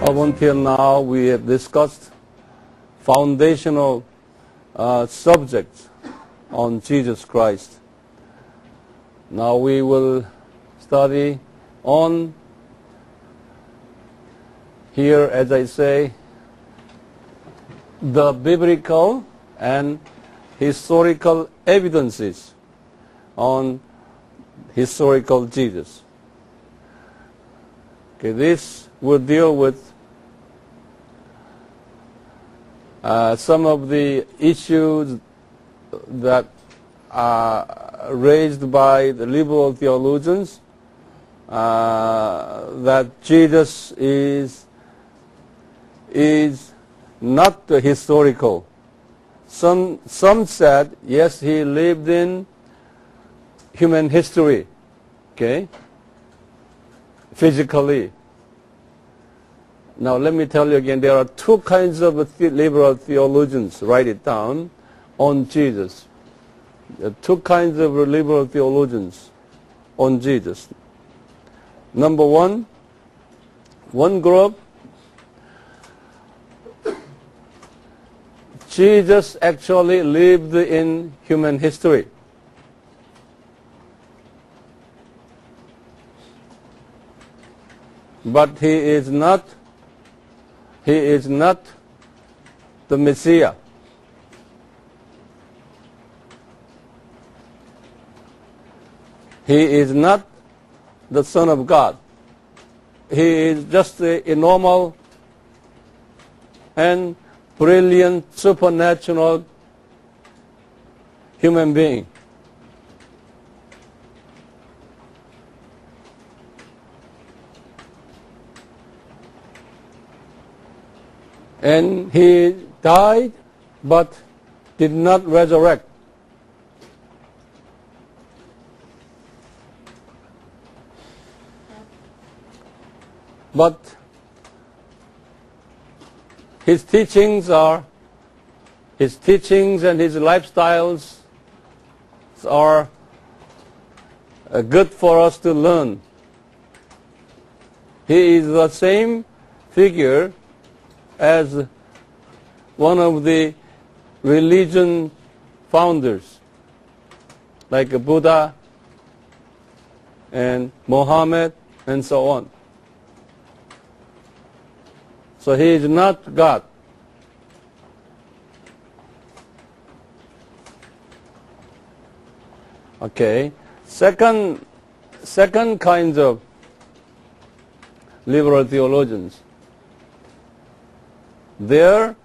Up until now, we have discussed foundational subjects on Jesus Christ. Now we will study on here, as I say, the biblical and historical evidences on historical Jesus. Okay, this will deal with some of the issues that are raised by the liberal theologians, that Jesus is not historical. Some said, yes, he lived in human history, okay, physically. Now let me tell you again, there are two kinds of liberal theologians, write it down, on Jesus. There are two kinds of liberal theologians on Jesus. Number one group, Jesus actually lived in human history. But he is not the Messiah. He is not the Son of God. He is just a normal and brilliant, supernatural human being. And he died, but did not resurrect. But his teachings and his lifestyles are good for us to learn. He is the same figure as one of the religion founders, like Buddha and Muhammad and so on. So he is not God. Okay. Second kind of liberal theologians, their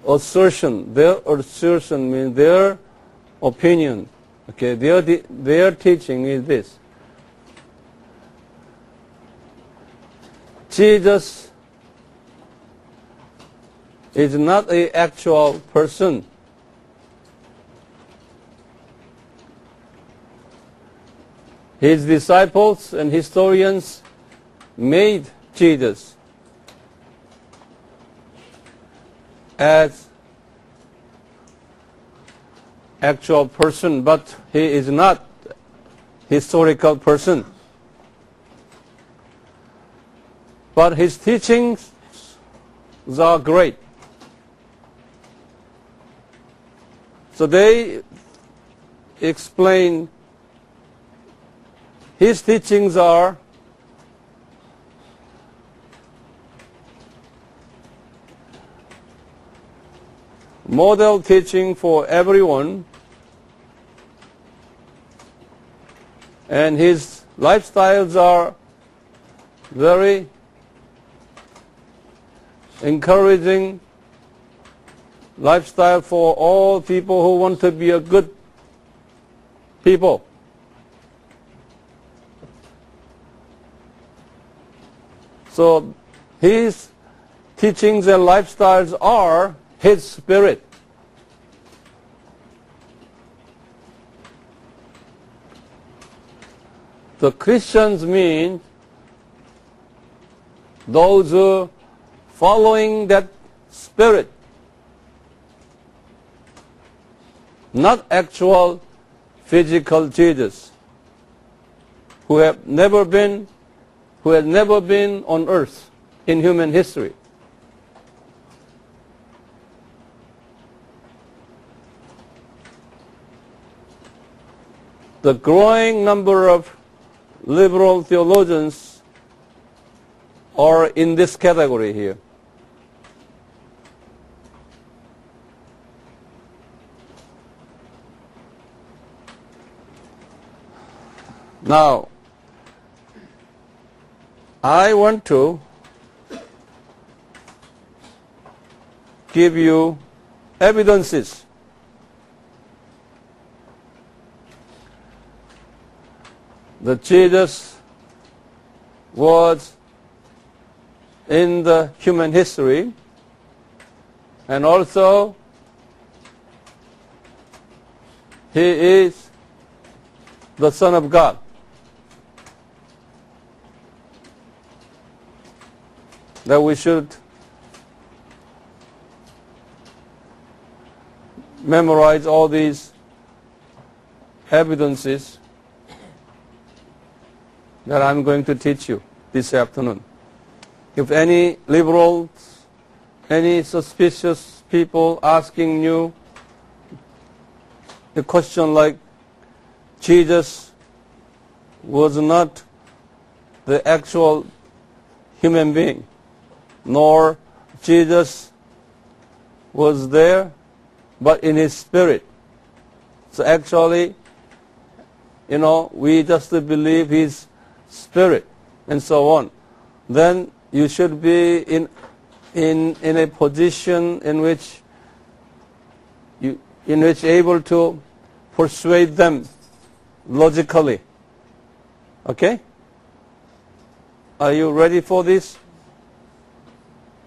assertion means their opinion. Okay, their teaching is this: Jesus is not an actual person. His disciples and historians made Jesus as actual person, but he is not historical person. But his teachings are great. So they explain his teachings are model teaching for everyone, and his lifestyles are very encouraging lifestyle for all people who want to be a good people. So his teachings and lifestyles are his spirit. The Christians mean those who following that spirit, not actual physical Jesus, who has never been on earth in human history. The growing number of liberal theologians are in this category here. Now, I want to give you evidences that Jesus was in the human history, and also he is the Son of God. That we should memorize all these evidences that I'm going to teach you this afternoon. If any liberals, any suspicious people asking you a question like, Jesus was not the actual human being, nor Jesus was there, but in his spirit. So actually, we just believe his spirit and so on. Then you should be in a position in which able to persuade them logically. Okay? Are you ready for this?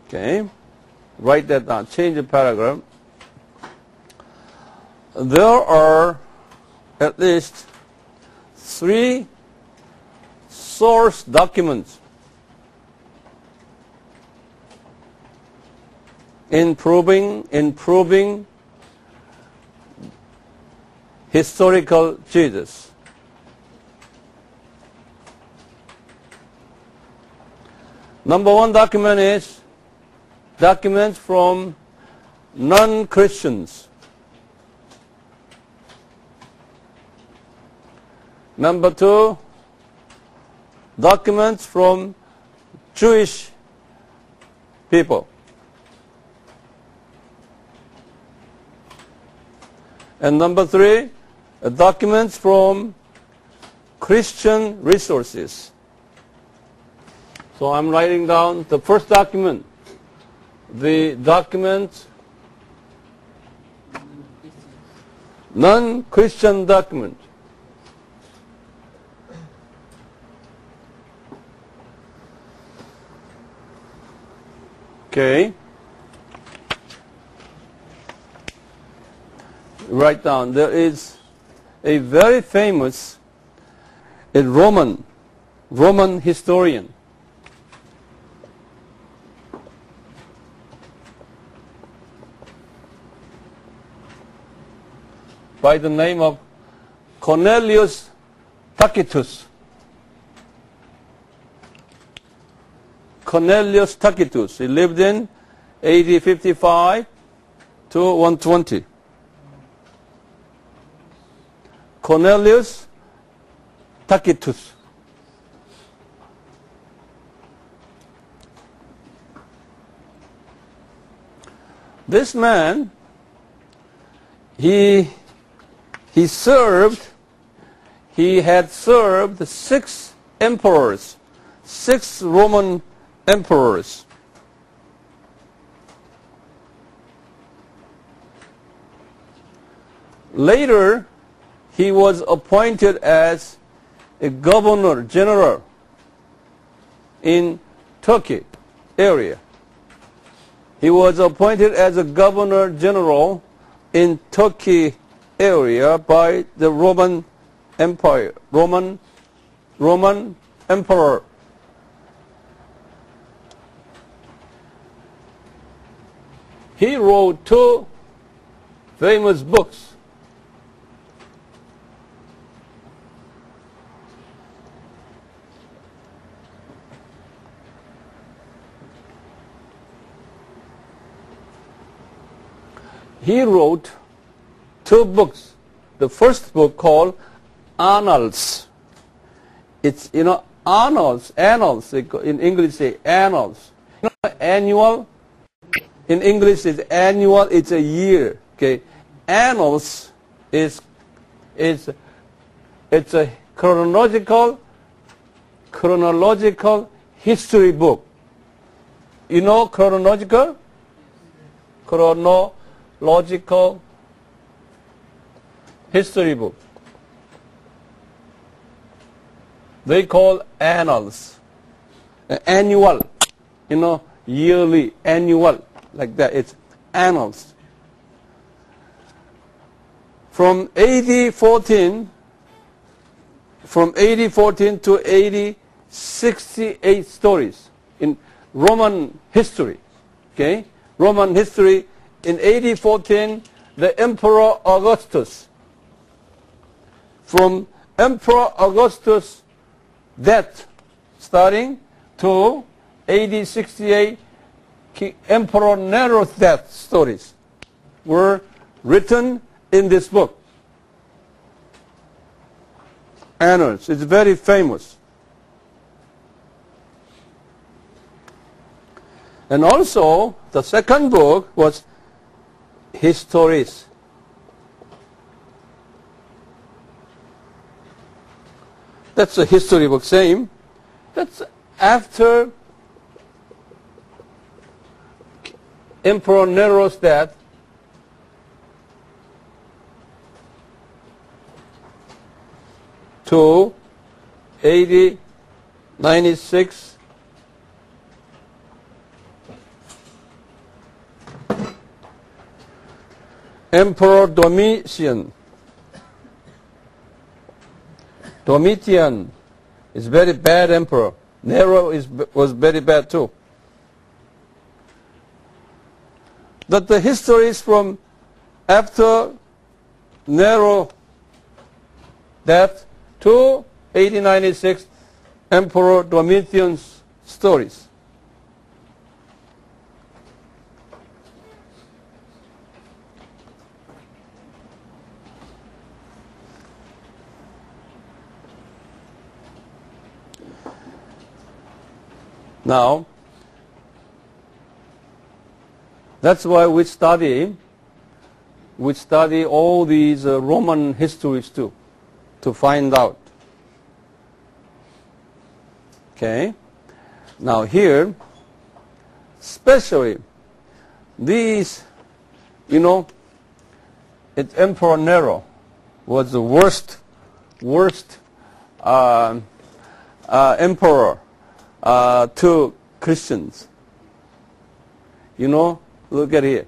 Okay. Write that down. Change the paragraph. There are at least 3 source documents in proving historical Jesus. Number 1 document is documents from non-Christians. Number 2, documents from Jewish people. And number 3, documents from Christian resources. So I'm writing down the first document, the document, non-Christian document. Okay. Write down. There is a very famous Roman historian by the name of Cornelius Tacitus. Cornelius Tacitus. He lived in AD 55 to 120. Cornelius Tacitus. This man, he had served 6 emperors, 6 Roman emperors. Later, he was appointed as a governor general in Turkey area. He was appointed as a governor general in Turkey area by the Roman Empire, Roman emperor. He wrote 2 famous books. he wrote 2 books. The first book called Annals. It's, annals, in English say annals. Annual, in English is annual, it's a year, okay. Annals it's a chronological history book. You know chronological history book. They call annals. Annual, yearly, annual, like that. It's annals. From AD 14 to AD 68 stories in Roman history. Okay? Roman history. In AD 14, the Emperor Augustus. From Emperor Augustus' death starting to AD 68, Emperor Nero's death stories were written in this book. Annals. It's very famous. And also, the second book was Histories. That's a history book, same. That's after Emperor Nero's death. To AD 96. Emperor Domitian. Domitian is very bad emperor. Nero was very bad too. But the histories from after Nero death to AD 96, Emperor Domitian's stories. Now, that's why we study all these Roman histories too, to find out. Okay? Now here, especially these, Emperor Nero was the worst emperor to Christians. Look at here.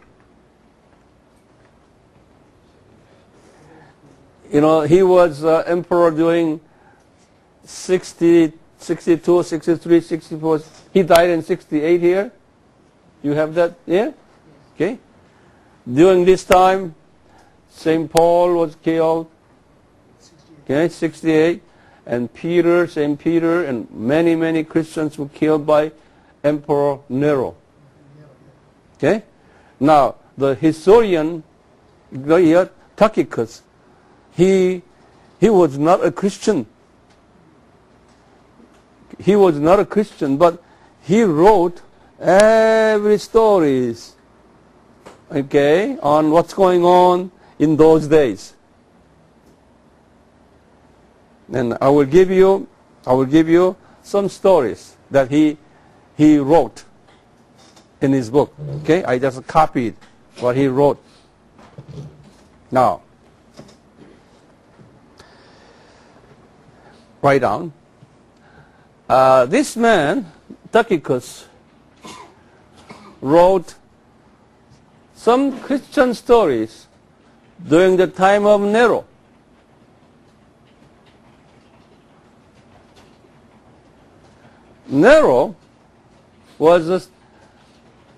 He was emperor during 60, 62, 63, 64. He died in 68 here. You have that here? Okay. During this time, St. Paul was killed. Okay, 68. And St. Peter, and many Christians were killed by Emperor Nero. Okay? Now, the historian, Tacitus, he was not a Christian. He was not a Christian, but he wrote every stories, okay, on what's going on in those days. And I will give you some stories that he wrote in his book. Okay, I just copied what he wrote. Now, write down. This man, Tacitus, wrote some Christian stories during the time of Nero. Nero was a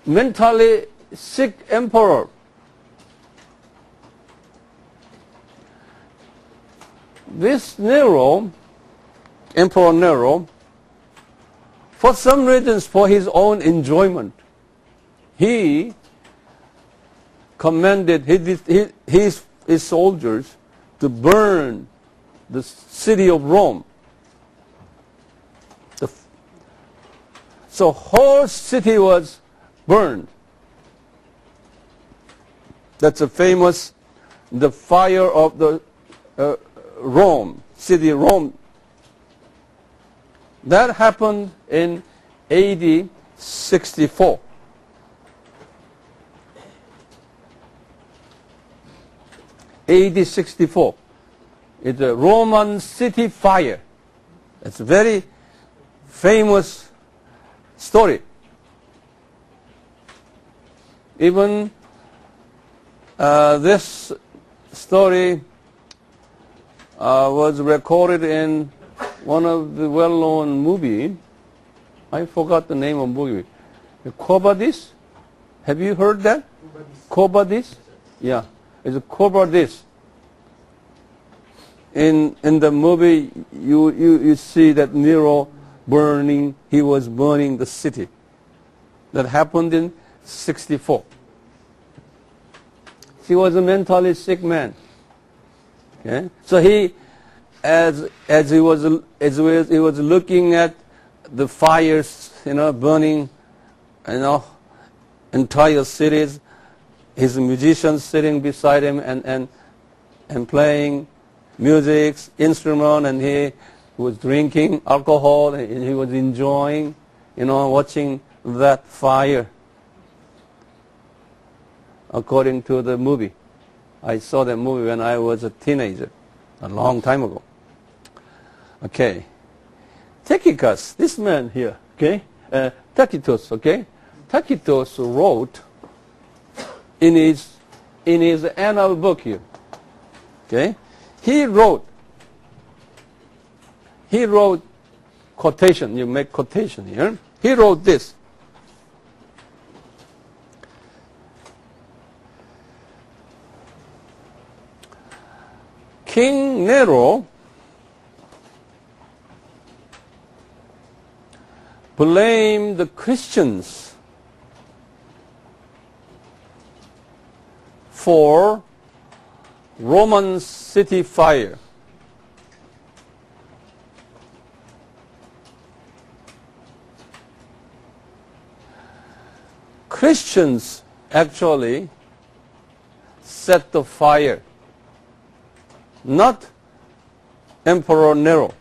mentally sick emperor. This Nero, Emperor Nero, for some reasons, for his own enjoyment, he commanded his soldiers to burn the city of Rome. So whole city was burned. That's a famous, the fire of the Rome, city Rome. That happened in AD 64. AD 64. It's a Roman city fire. It's a very famous story. Even this story was recorded in one of the well-known movie. I forgot the name of the movie. Cobadis? Have you heard that? Cobadis? Yeah, it's Cobadis. In the movie, you see that Nero burning. He was burning the city. That happened in 64. He was a mentally sick man. Okay? So he, as he was looking at the fires, burning, entire cities, his musicians sitting beside him and playing music, instrument, and he was drinking alcohol, and he was enjoying, watching that fire. According to the movie. I saw that movie when I was a teenager, a long time ago. Okay. Tychicus, this man here, okay? Tacitus, okay? Tacitus wrote in his annal book here, okay? He wrote quotation, you make quotation here. He wrote this. King Nero blamed the Christians for Roman city fire. Christians actually set the fire, not Emperor Nero.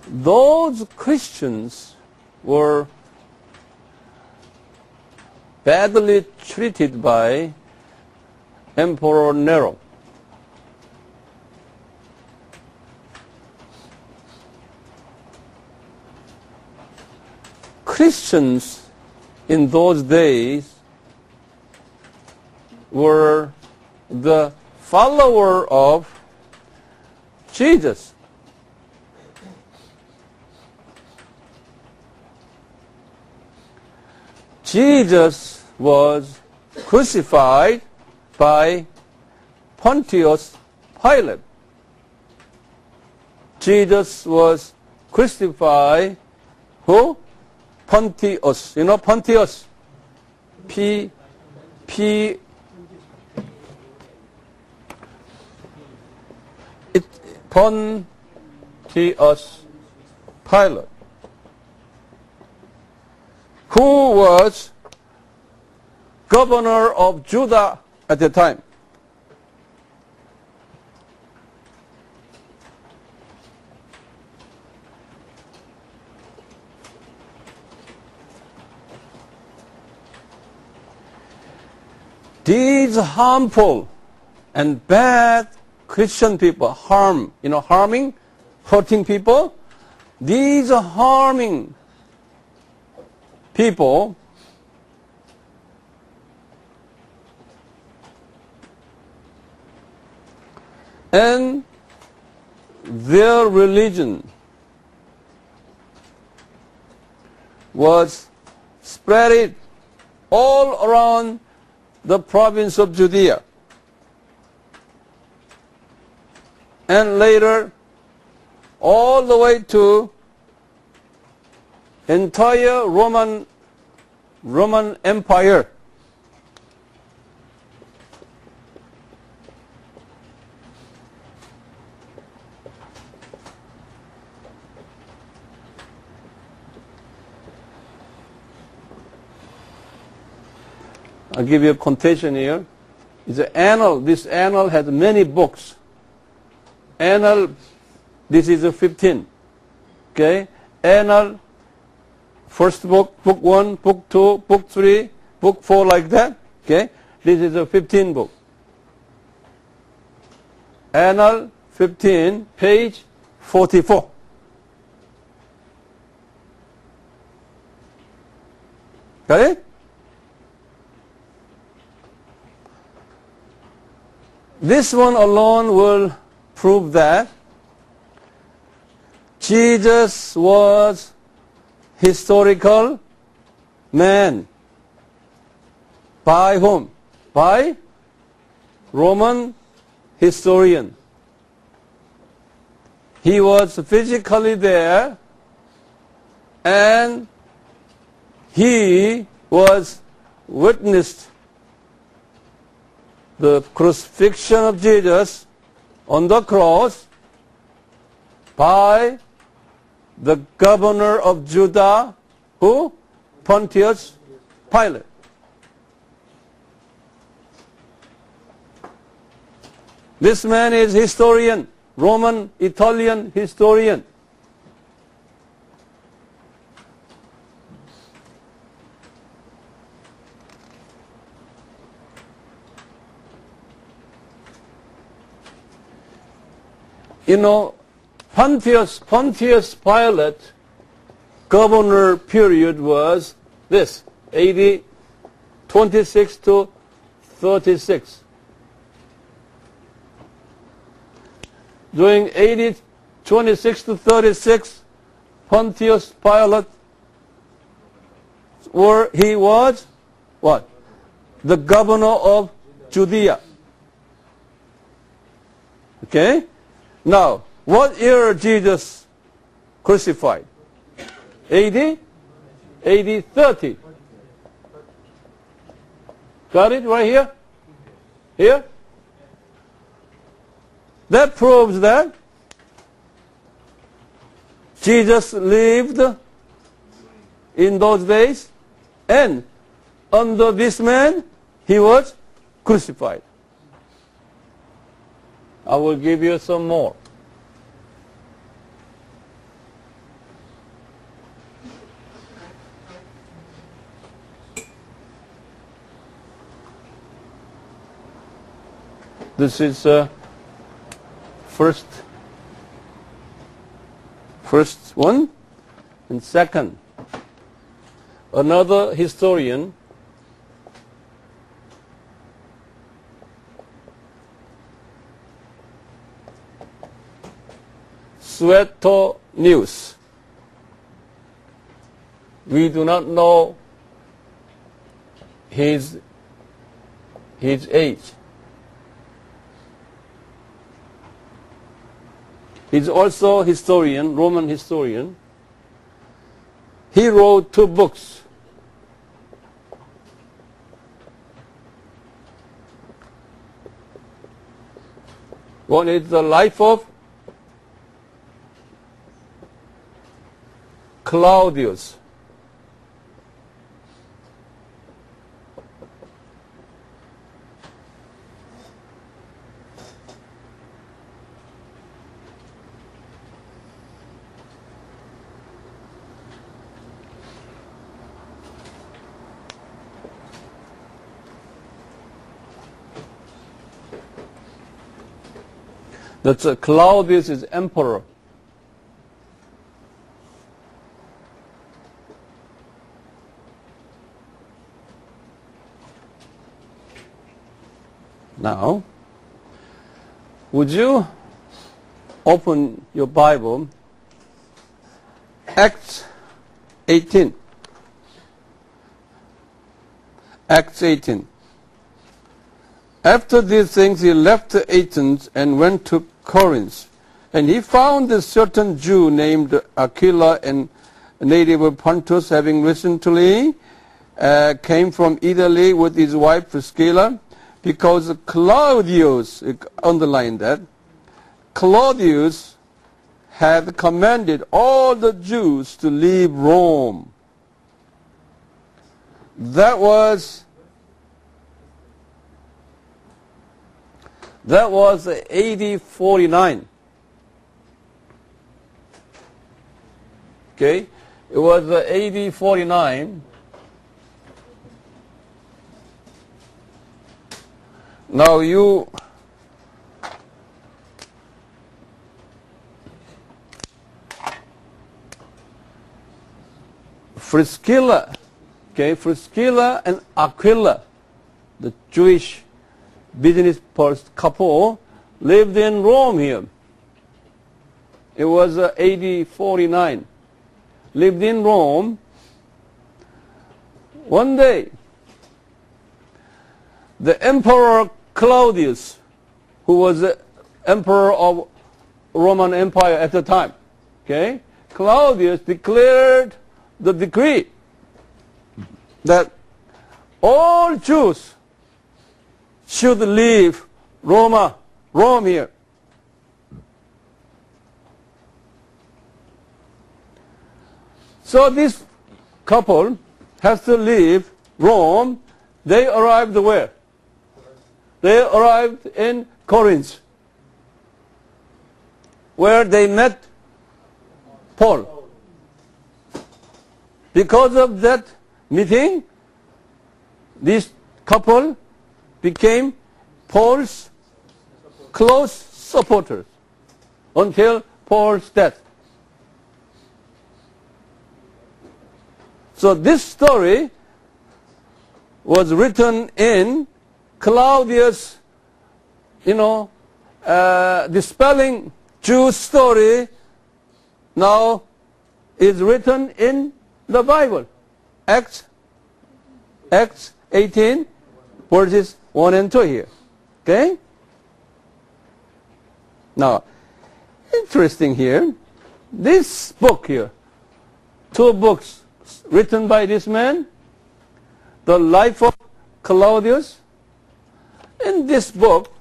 Those Christians were badly treated by Emperor Nero. Christians in those days were the follower of Jesus. Jesus was crucified by Pontius Pilate. Jesus was crucified, who? Pontius. You know Pontius? Pontius Pilate, who was governor of Judah at the time. These harmful and bad Christian people, harming, hurting people, these harming people and their religion was spread all around the province of Judea. and later all the way to entire Roman Empire. I'll give you a quotation here. It's an annal. This annal has many books. Annal, this is a 15. Okay? Annal, first book, book 1, book 2, book 3, book 4, like that. Okay? This is a 15 book. Annal 15, page 44. Got it? This one alone will prove that Jesus was historical man. By whom? By Roman historian. He was physically there, and he was witnessed the crucifixion of Jesus on the cross by the governor of Judah, who? Pontius Pilate. This man is historian, Roman, Italian historian. You know, Pontius Pilate governor period was this, AD 26 to 36. During AD 26 to 36, Pontius Pilate, he was what? The governor of Judea. Okay? Now, what year Jesus crucified? AD? AD 30. Got it right here? Here? That proves that Jesus lived in those days, and under this man, he was crucified. I will give you some more. This is first one, and second, another historian, Suetonius. We do not know his age. He's also a historian, Roman historian. He wrote 2 books. One is the life of Claudius. That's Claudius is emperor. Now, would you open your Bible, Acts 18. Acts 18. After these things he left Athens and went to Corinth. And he found a certain Jew named Aquila, and a native of Pontus, having recently came from Italy with his wife Priscilla, because Claudius, underline that, Claudius had commanded all the Jews to leave Rome. That was AD 49. Okay, it was AD 49. Now you Priscilla, okay, Priscilla and Aquila, the Jewish business couple, lived in Rome here. It was AD 49. Lived in Rome. One day, the Emperor Claudius, who was the emperor of Roman Empire at the time, okay, Claudius declared the decree that all Jews should leave Rome here. So this couple has to leave Rome. They arrived where? They arrived in Corinth, where they met Paul. Because of that meeting, this couple became Paul's close supporters until Paul's death. So this story was written in Claudius, dispelling Jews' story now is written in the Bible. Acts 18, verses 1 and 2 here. Okay? Now, interesting here, this book here, two books written by this man, the life of Claudius. In this book,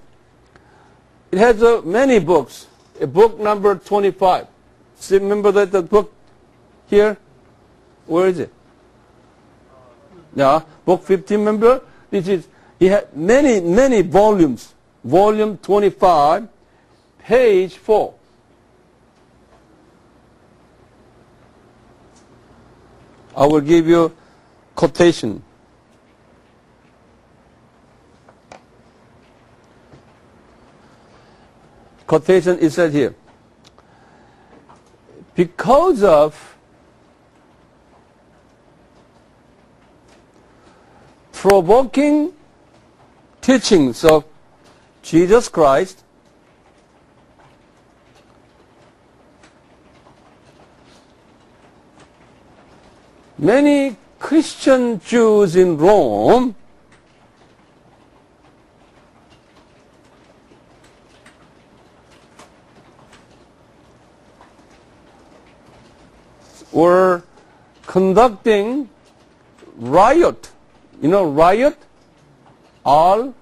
it has many books. A book number 25. See, remember that the book here? Where is it? Yeah, book 15, remember? He had many volumes. Volume 25, page 4. I will give you quotation. Quotation is said here. Because of provoking teachings of Jesus Christ, many Christian Jews in Rome were conducting riot. You know riot? R-I-O-T-E.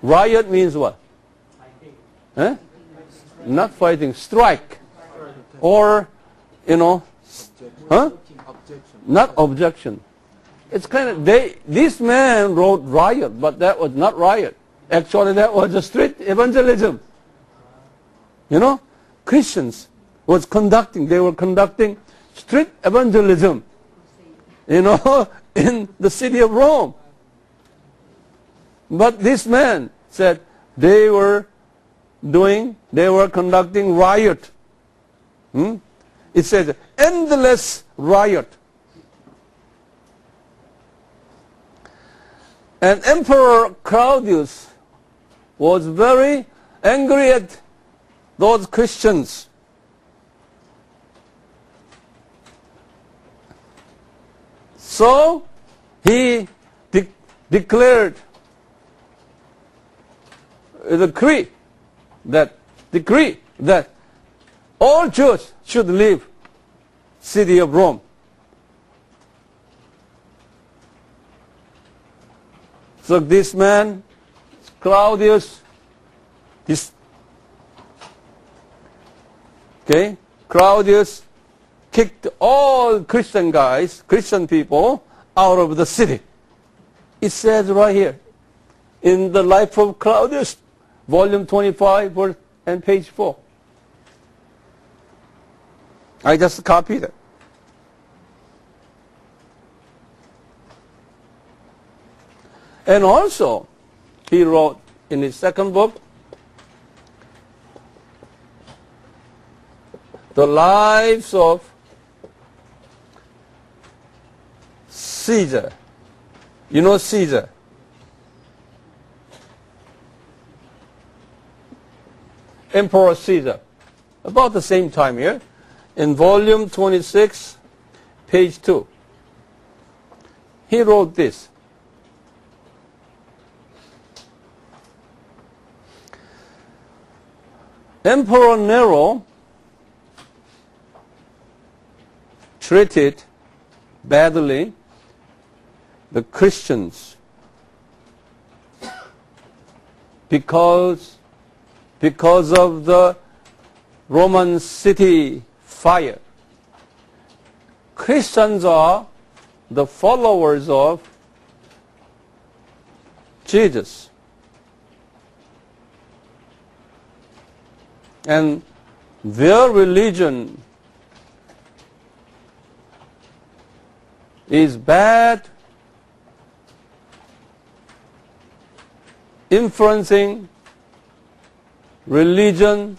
Riot means what? Eh? Not fighting, strike. Or, not objection. It's kind of, this man wrote riot, but that was not riot. Actually, that was a street evangelism. Christians they were conducting street evangelism, in the city of Rome. But this man said they were conducting riot. It says endless riot. And Emperor Claudius was very angry at those Christians. So he declared decree that all Jews should leave city of Rome. So this man, Claudius, Claudius kicked all Christian people out of the city. It says right here in the Life of Claudius, volume 25, verse and page 4. I just copied it. And also, he wrote in his second book, the lives of Caesar. You know Caesar. Emperor Caesar. About the same time here. In volume 26, page 2. He wrote this. Emperor Nero treated badly the Christians because of the Roman city fire. Christians are the followers of Jesus. And their religion is bad, influencing religion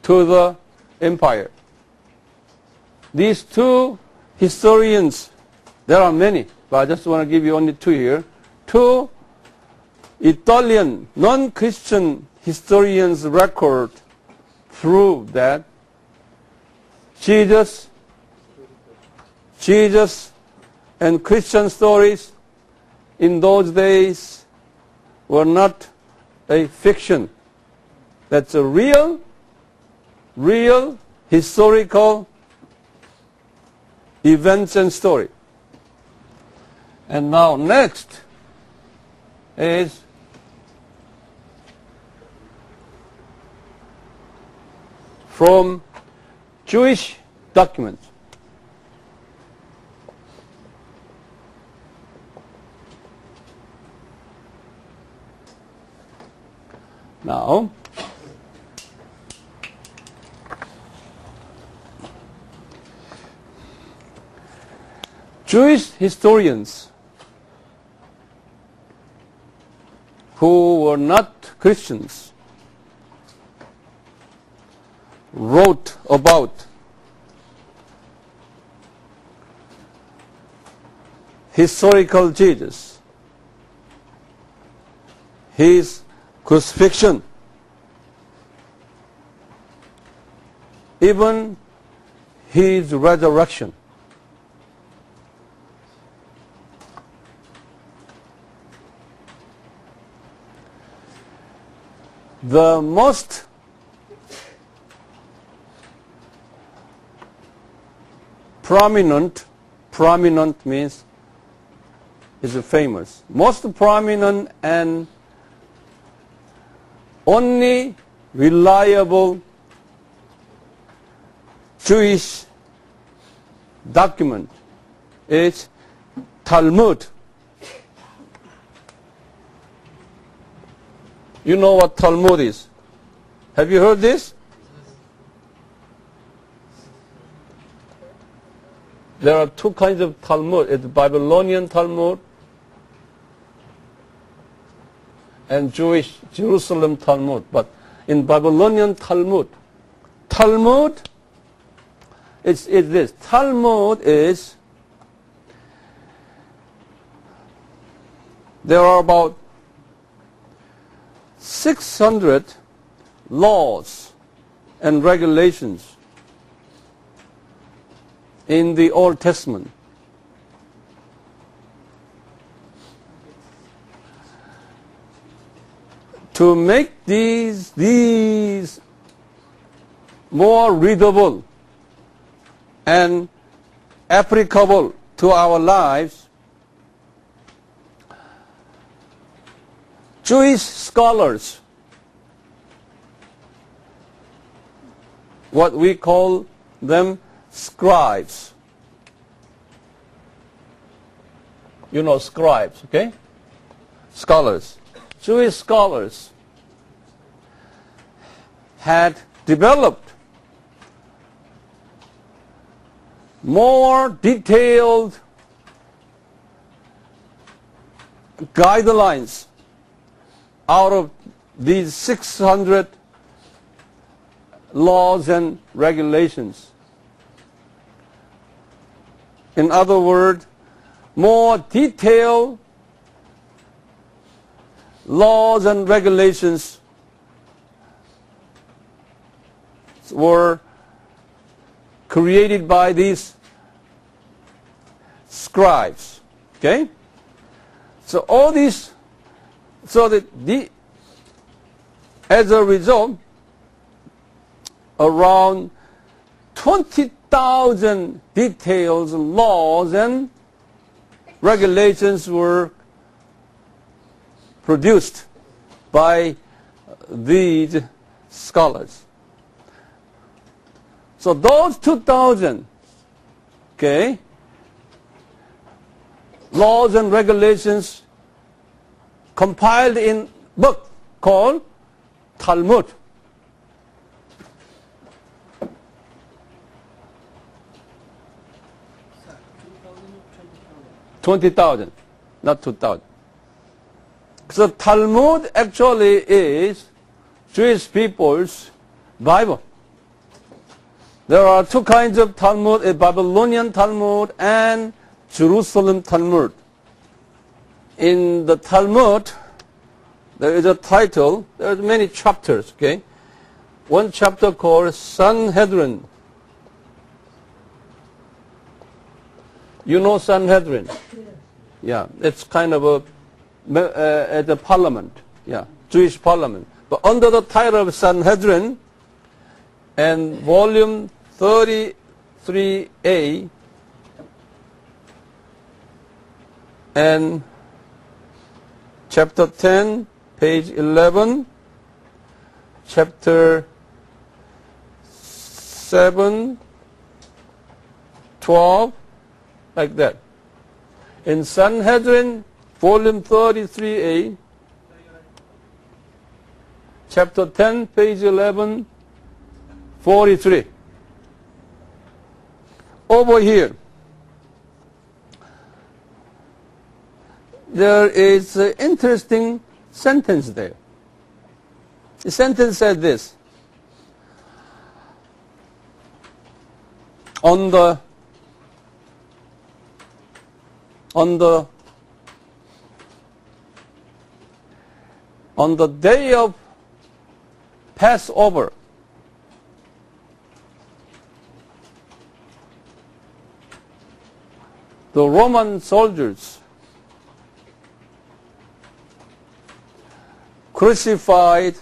to the empire. These two historians, there are many, but I just want to give you only two here. Two Italian non-Christian historians' record prove that Jesus and Christian stories in those days were not a fiction. That's a real historical events and story. And now next is from Jewish documents. Now, Jewish historians who were not Christians wrote about historical Jesus, his crucifixion, even his resurrection. The most prominent means is famous. Most prominent and only reliable Jewish document is Talmud. You know what Talmud is? Have you heard this? There are two kinds of Talmud. It's Babylonian Talmud and Jewish Jerusalem Talmud. But in Babylonian Talmud, it's this. Talmud is, there are about 600 laws and regulations in the Old Testament. to make these more readable and applicable to our lives, Jewish scholars, what we call them scribes. You know scribes, okay? Scholars. Jewish scholars had developed more detailed guidelines out of these 600 laws and regulations. In other words, more detailed laws and regulations were created by these scribes. Okay? So all these, as a result, around 20,000 details, laws, and regulations were produced by these scholars. So those 2,000, okay, laws and regulations compiled in a book called Talmud. $20,000, not 2,000. So Talmud actually is Jewish people's Bible. There are two kinds of Talmud, a Babylonian Talmud and Jerusalem Talmud. In the Talmud, there is a title, there are many chapters, okay? One chapter called Sanhedrin. You know Sanhedrin? Yeah, it's kind of a parliament, yeah, Jewish parliament. But under the title of Sanhedrin, and volume 33A, and chapter 10, page 11, chapter 7, 12, like that. In Sanhedrin, volume 33A, chapter 10, page 11, 43. Over here, there is an interesting sentence there. The sentence said this: on the day of Passover, the Roman soldiers crucified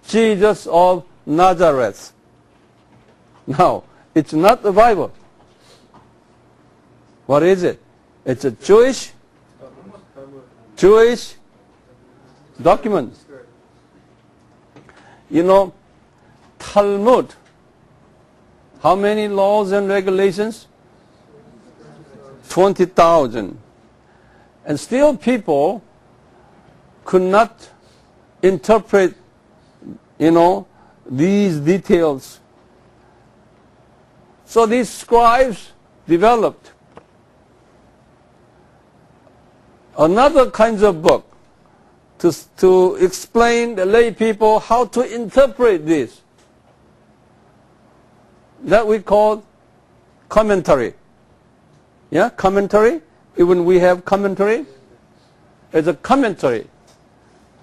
Jesus of Nazareth. Now, it's not the Bible. What is it? It's a Jewish document. You know, Talmud, how many laws and regulations? 20,000. And still people could not interpret, these details. So these scribes developed another kinds of book to explain the lay people how to interpret this. That we call commentary. Yeah, commentary. Even we have commentary. It's a commentary.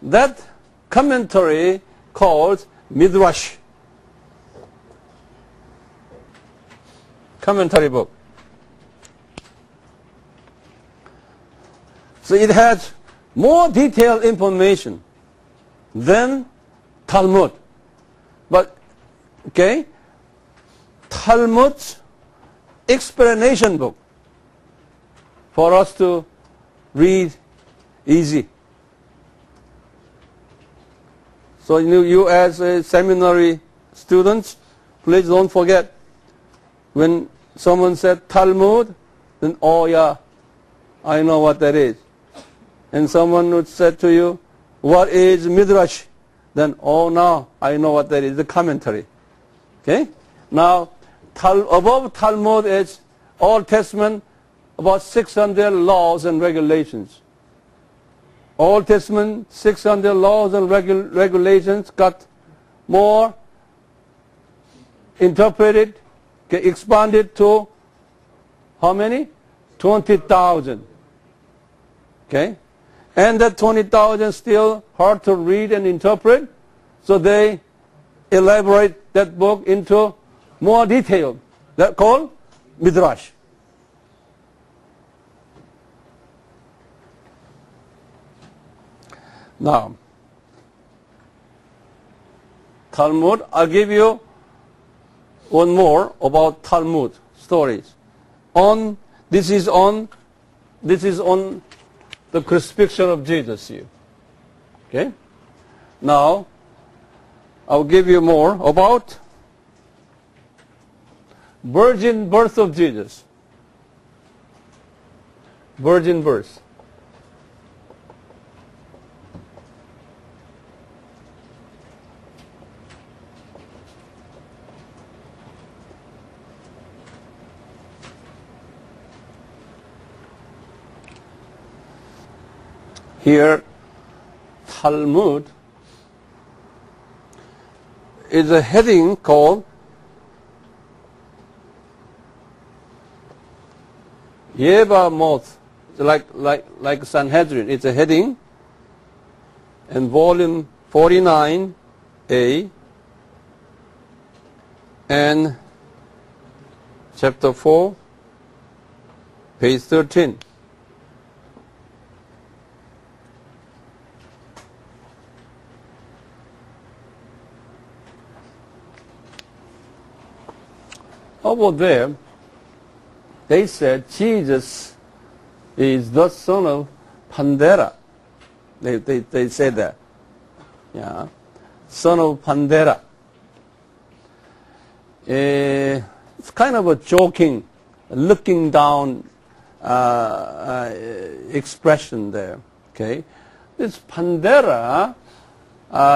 That commentary called Midrash. Commentary book. So it has more detailed information then Talmud. But, okay, Talmud's explanation book for us to read easy. So you as a seminary students, please don't forget, when someone said Talmud, then, oh yeah, I know what that is. And someone would say to you, what is Midrash? Then, oh no, I know what that is, the commentary. Okay? Now, above Talmud is Old Testament, about 600 laws and regulations. Old Testament, 600 laws and regulations got more interpreted, expanded to how many? 20,000. Okay? And that 20,000 still hard to read and interpret, so they elaborate that book into more detail. That's called Midrash. Now, Talmud, I'll give you one more about Talmud stories. This is on the crucifixion of Jesus here. Okay? Now, I'll give you more about virgin birth of Jesus. Virgin birth. Here, Talmud is a heading called Yevamoth, like Sanhedrin. It's a heading, and volume 49A and chapter 4, page 13. Over there, they said Jesus is the son of Pandera. They said that. Yeah. Son of Pandera. It's kind of a joking, looking down expression there. Okay. This Pandera,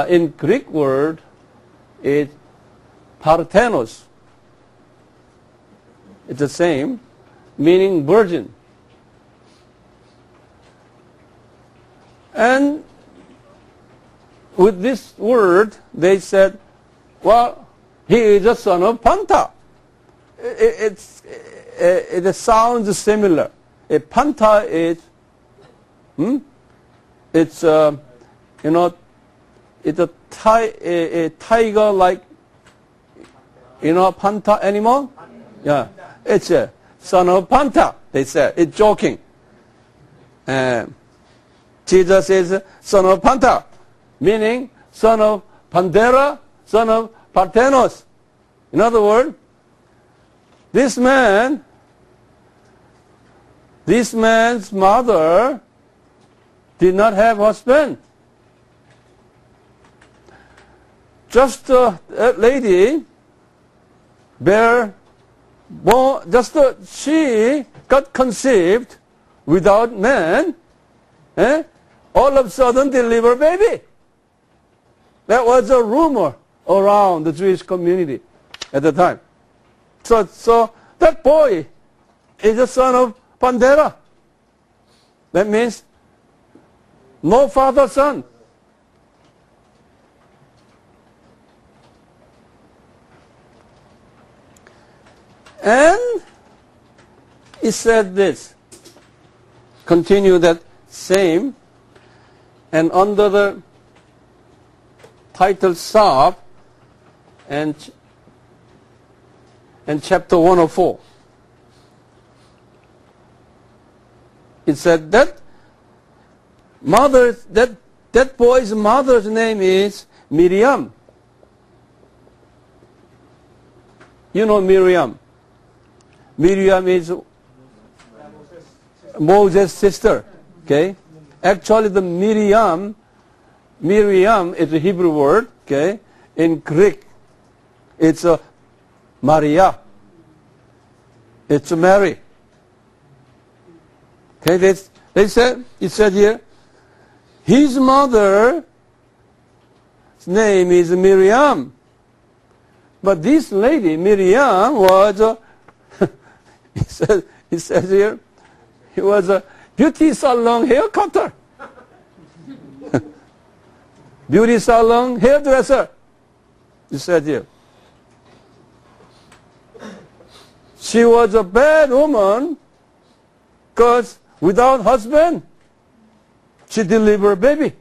in Greek word, is Parthenos. It's the same, meaning virgin. And with this word, they said, well, he is a son of Panta. It sounds similar. A Panta is, it's it's a tiger like, Panta animal. Yeah. It's a son of Panta, they said. It's joking. Jesus is son of Panta, meaning son of Pandera, son of Parthenos. In other words, this man's mother did not have husband. Just a lady she got conceived without man, all of a sudden deliver baby. That was a rumor around the Jewish community at the time. So that boy is a son of Pandera. That means no father, son. And he said this, continue that same, and under the title Sab and chapter 104, it said that That boy's mother's name is Miriam. You know Miriam. Miriam is Moses' sister. Okay? Actually, the Miriam is a Hebrew word. Okay? In Greek, it's a Maria. It's a Mary. Okay? It said here, his mother's name is Miriam. But this lady, Miriam, was it says here, he was a beauty salon hair cutter. Beauty salon hairdresser. It said here. She was a bad woman because without husband, she delivered a baby.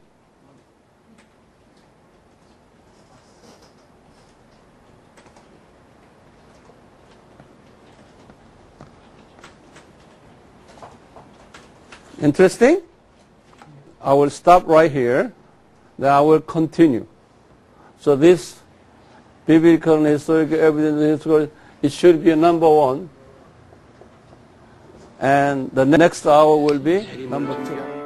Interesting? I will stop right here. Then I will continue. So this biblical and historical evidence, it should be number 1. And the next hour will be number 2.